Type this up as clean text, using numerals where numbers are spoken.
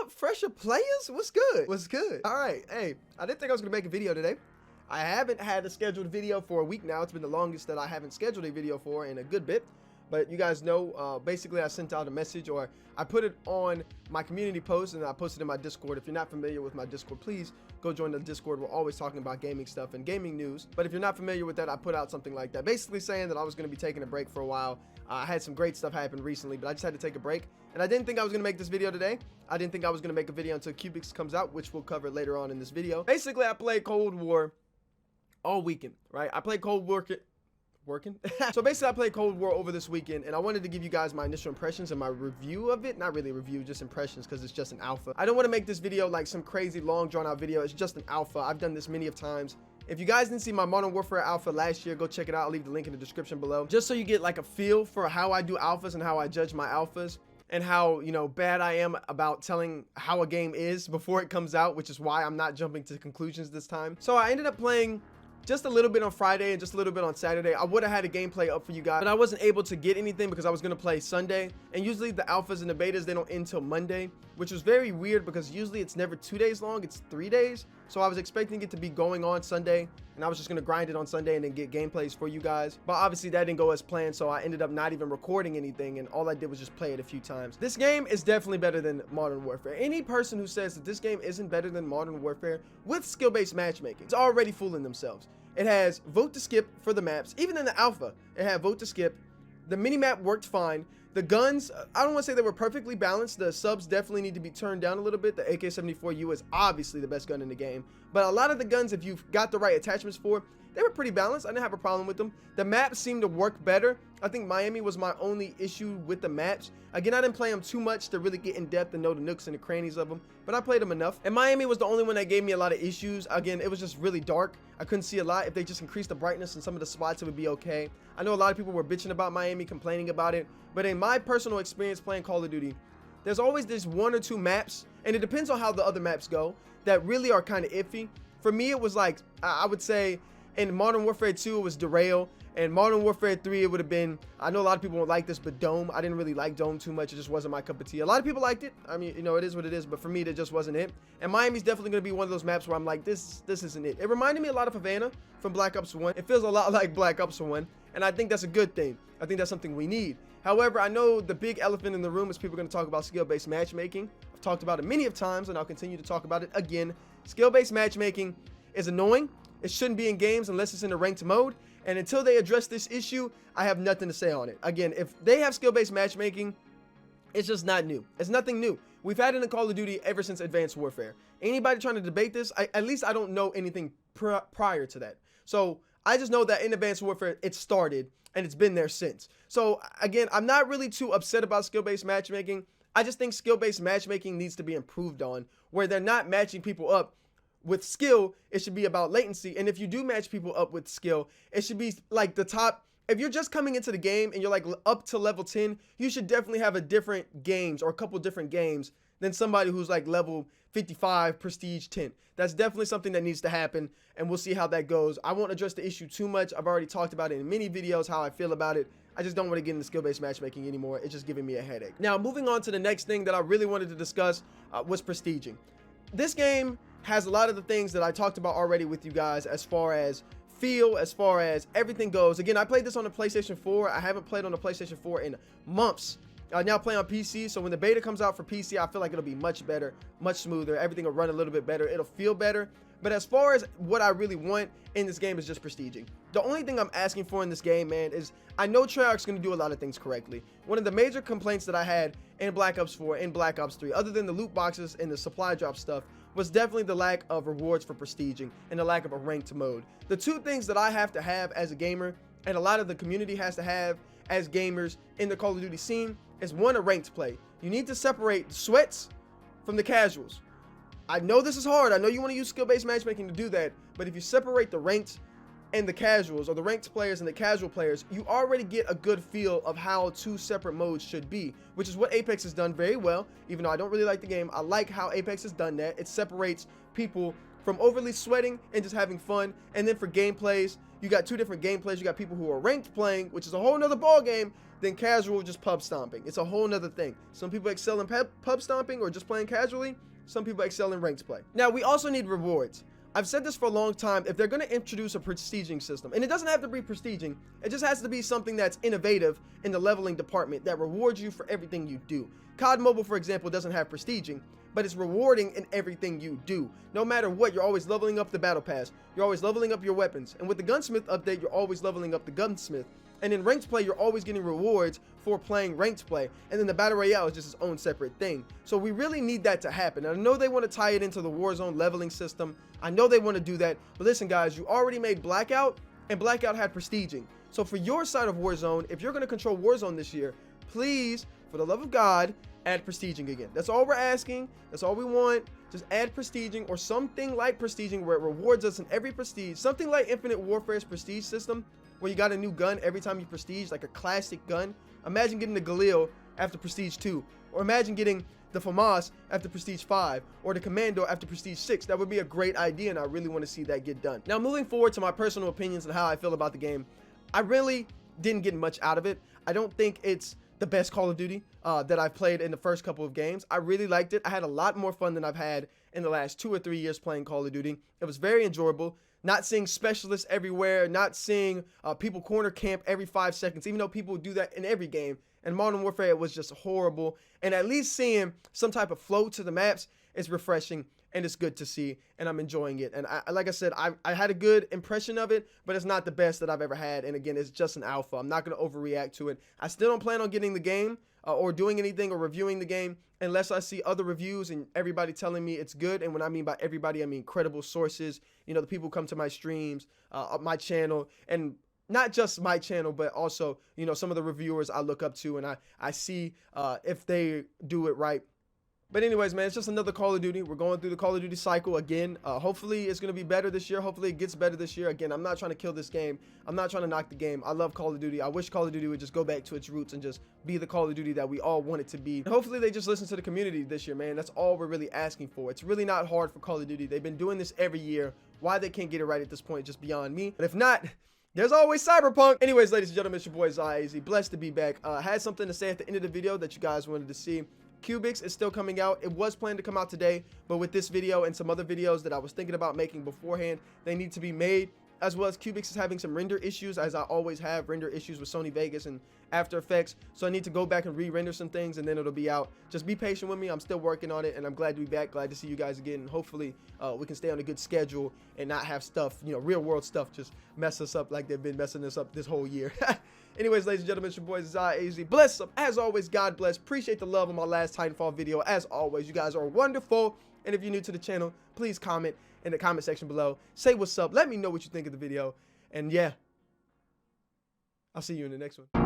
up, fresher players? What's good? What's good? All right, hey, I didn't think I was gonna make a video today. I haven't had a scheduled video for a week now. It's been the longest that I haven't scheduled a video for in a good bit. But you guys know, basically I sent out a message, or I put it on my community post and I posted in my Discord. If you're not familiar with my Discord, please go join the Discord. We're always talking about gaming stuff and gaming news. But if you're not familiar with that, I put out something like that, basically saying that I was going to be taking a break for a while. I had some great stuff happen recently, but I just had to take a break. And I didn't think I was going to make this video today. I didn't think I was going to make a video until Cubics comes out, which we'll cover later on in this video. Basically, I played Cold War all weekend, right? I played Cold War working. So basically I played Cold War over this weekend, and I wanted to give you guys my initial impressions and my review of it. Not really a review, just impressions, because it's just an alpha. I don't want to make this video like some crazy long drawn out video. It's just an alpha. I've done this many of times. If you guys didn't see my Modern Warfare alpha last year, go check it out. I'll leave the link in the description below, just so you get like a feel for how I do alphas and how I judge my alphas, and how, you know, bad I am about telling how a game is before it comes out, which is why I'm not jumping to conclusions this time. So I ended up playing just a little bit on Friday and just a little bit on Saturday. I would have had a gameplay up for you guys, but I wasn't able to get anything because I was going to play Sunday. And usually the alphas and the betas, they don't end till Monday, which was very weird because usually it's never 2 days long, it's 3 days. So I was expecting it to be going on Sunday, and I was just going to grind it on Sunday and then get gameplays for you guys. But obviously that didn't go as planned, so I ended up not even recording anything, and all I did was just play it a few times. This game is definitely better than Modern Warfare. Any person who says that this game isn't better than Modern Warfare with skill-based matchmaking is already fooling themselves. It has vote to skip for the maps. Even in the alpha, it had vote to skip. The mini-map worked fine. The guns, I don't want to say they were perfectly balanced. The subs definitely need to be turned down a little bit. The AK-74U is obviously the best gun in the game. But a lot of the guns, if you've got the right attachments for, they were pretty balanced. I didn't have a problem with them. The maps seemed to work better. I think Miami was my only issue with the maps. Again, I didn't play them too much to really get in depth and know the nooks and the crannies of them, but I played them enough. And Miami was the only one that gave me a lot of issues. Again, it was just really dark. I couldn't see a lot. If they just increased the brightness in some of the spots, it would be okay. I know a lot of people were bitching about Miami, complaining about it, but in my personal experience playing Call of Duty, there's always this 1 or 2 maps, and it depends on how the other maps go, that really are kind of iffy. For me, it was like, I would say, in Modern Warfare 2, it was Derail. And Modern Warfare 3, it would have been, I know a lot of people won't like this, but Dome. I didn't really like Dome too much. It just wasn't my cup of tea. A lot of people liked it. I mean, you know, it is what it is, but for me, it just wasn't it. And Miami's definitely going to be one of those maps where I'm like, this isn't it. It reminded me a lot of Havana from Black Ops 1. It feels a lot like Black Ops 1, and I think that's a good thing. I think that's something we need. However, I know the big elephant in the room is people are going to talk about skill-based matchmaking. I've talked about it many of times, and I'll continue to talk about it again. Skill-based matchmaking is annoying. It shouldn't be in games unless it's in a ranked mode. And until they address this issue, I have nothing to say on it. Again, if they have skill-based matchmaking, it's just not new. It's nothing new. We've had it in Call of Duty ever since Advanced Warfare. Anybody trying to debate this, at least I don't know anything prior to that. So I just know that in Advanced Warfare, it started, and it's been there since. So again, I'm not really too upset about skill-based matchmaking. I just think skill-based matchmaking needs to be improved on, where they're not matching people up with skill. It should be about latency. And if you do match people up with skill, it should be like the top. If you're just coming into the game and you're like up to level 10, you should definitely have a different games or a couple different games than somebody who's like level 55 prestige 10. That's definitely something that needs to happen, and we'll see how that goes. I won't address the issue too much. I've already talked about it in many videos, how I feel about it. I just don't want to get into skill-based matchmaking anymore. It's just giving me a headache. Now, moving on to the next thing that I really wanted to discuss was prestiging. This game has a lot of the things that I talked about already with you guys as far as feel, as far as everything goes. Again, I played this on the PlayStation 4. I haven't played on the PlayStation 4 in months. I now play on PC, so when the beta comes out for PC, I feel like it'll be much better, much smoother. Everything will run a little bit better. It'll feel better. But as far as what I really want in this game is just prestiging. The only thing I'm asking for in this game, man, is I know Treyarch's going to do a lot of things correctly. One of the major complaints that I had in Black Ops 4 and Black Ops 3, other than the loot boxes and the supply drop stuff, was definitely the lack of rewards for prestiging and the lack of a ranked mode. The two things that I have to have as a gamer, and a lot of the community has to have as gamers in the Call of Duty scene, is one, a ranked play. You need to separate the sweats from the casuals. I know this is hard. I know you want to use skill-based matchmaking to do that, but if you separate the ranked and the casuals, or the ranked players and the casual players, you already get a good feel of how 2 separate modes should be, which is what Apex has done very well. Even though I don't really like the game, I like how Apex has done that. It separates people from overly sweating and just having fun. And then for gameplays, you got two different gameplays. You got people who are ranked playing, which is a whole nother ball game, than casual just pub stomping. It's a whole nother thing. Some people excel in pub stomping or just playing casually. Some people excel in ranked play. Now, we also need rewards. I've said this for a long time. If they're going to introduce a prestiging system, and it doesn't have to be prestiging, it just has to be something that's innovative in the leveling department that rewards you for everything you do. COD Mobile, for example, doesn't have prestiging, but it's rewarding in everything you do. No matter what, you're always leveling up the battle pass. You're always leveling up your weapons. And with the gunsmith update, you're always leveling up the gunsmith. And in ranked play, you're always getting rewards for playing ranked play. And then the battle royale is just its own separate thing. So we really need that to happen. And I know they want to tie it into the Warzone leveling system. I know they want to do that. But listen, guys, you already made Blackout, and Blackout had prestiging. So for your side of Warzone, if you're going to control Warzone this year, please, for the love of God, add prestiging again. That's all we're asking. That's all we want. Just add prestiging or something like prestiging where it rewards us in every prestige. Something like Infinite Warfare's prestige system, where you got a new gun every time you prestige, like a classic gun. Imagine getting the Galil after prestige 2, or imagine getting the FAMAS after prestige 5, or the Commando after prestige 6. That would be a great idea, and I really want to see that get done. Now, moving forward to my personal opinions and how I feel about the game, I really didn't get much out of it. I don't think it's the best Call of Duty that I've played in the first couple of games. I really liked it. I had a lot more fun than I've had in the last 2 or 3 years playing Call of Duty. It was very enjoyable. Not seeing specialists everywhere, not seeing people corner camp every 5 seconds, even though people do that in every game. And Modern Warfare, it was just horrible. And at least seeing some type of flow to the maps is refreshing, and it's good to see, and I'm enjoying it. And like I said, I had a good impression of it, but it's not the best that I've ever had. And again, it's just an alpha. I'm not going to overreact to it. I still don't plan on getting the game or doing anything or reviewing the game unless I see other reviews and everybody telling me it's good. And when I mean by everybody, I mean credible sources. You know, the people who come to my streams, my channel, and not just my channel, but also, you know, some of the reviewers I look up to, and I see if they do it right. But anyways, man, it's just another Call of Duty. We're going through the Call of Duty cycle again. Hopefully it's going to be better this year. Hopefully it gets better this year. Again, I'm not trying to kill this game. I'm not trying to knock the game. I love Call of Duty. I wish Call of Duty would just go back to its roots and just be the Call of Duty that we all want it to be. And hopefully they just listen to the community this year, man. That's all we're really asking for. It's really not hard for Call of Duty. They've been doing this every year. Why they can't get it right at this point, just beyond me. But if not, there's always Cyberpunk. Anyways, ladies and gentlemen, it's your boy Zai. Blessed to be back. Had something to say at the end of the video that you guys wanted to see. Cubics is still coming out. It was planned to come out today, but with this video and some other videos that I was thinking about making beforehand, they need to be made. As well as Cubics is having some render issues, as I always have render issues with Sony Vegas and After Effects. So I need to go back and re-render some things, and then it'll be out. Just be patient with me. I'm still working on it, and I'm glad to be back. Glad to see you guys again. And hopefully we can stay on a good schedule and not have stuff, you know, real world stuff just mess us up like they've been messing us up this whole year. Anyways, ladies and gentlemen, it's your boy Zai. Bless up. As always, God bless. Appreciate the love on my last Titanfall video. As always, you guys are wonderful. And if you're new to the channel, please comment in the comment section below. Say what's up. Let me know what you think of the video. And yeah, I'll see you in the next one.